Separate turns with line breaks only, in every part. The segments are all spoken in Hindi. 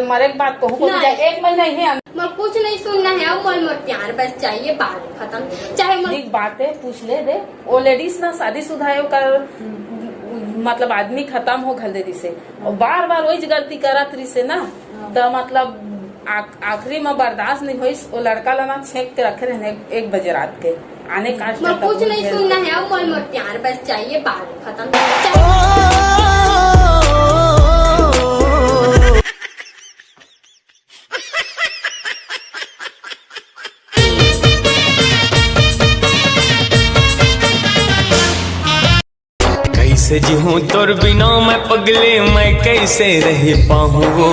तुम्हारे एक बात कहूँ एक महीना ही है
मैं कुछ नहीं सुनना है, अब मोल प्यार बस चाहिए, बात खत्म। चाहे
एक बात है पूछ ले दे, वो लेडीज ना शादीशुदा है कर मतलब आदमी खत्म हो घल्देरी से और बार बार वही गलती करत रही से ना, तो मतलब आखिरी में बर्दाश्त नहीं हुई। वो लड़का लाना छेक के रखे रहने 1 बजे रात के आने का।
मैं कुछ नहीं सुनना है, अब मोल प्यार बस चाहिए, बात खत्म।
कैसे जीऊँ तोर बिना मैं पगले, मैं कैसे रह पाऊँ वो।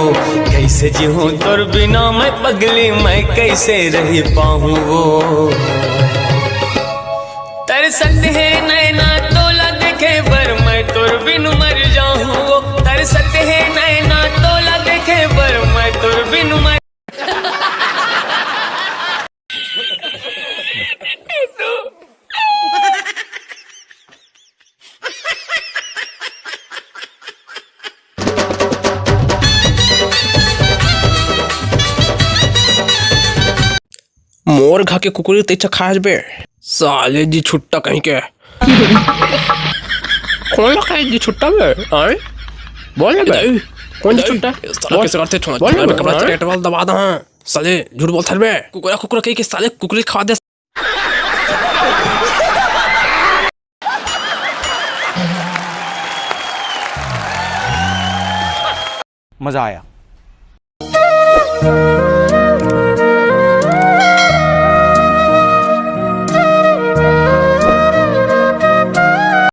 कैसे जीऊँ तोर बिना मैं पगले, मैं कैसे रह पाऊँ वो। तरसत है नैना तोला देखे पर मैं तोर बिन मर जाऊँ वो। तरसत है नैना तोला देखे पर मैं तोर बिन मर।
मोर घा के कुकुर तेचा खास बे साले जी छुट्टा कहीं के कौन लगा है जी छुट्टा बे आए बोल बे कौन जी छुट्टा कैसे करते छोड़ बोल मैं कपड़ा चेट वाल दबा दा साले झूठ बोलता है बे कुकुरा कुकुरा कहीं के साले कुकुरी खा दे।
मजा आया।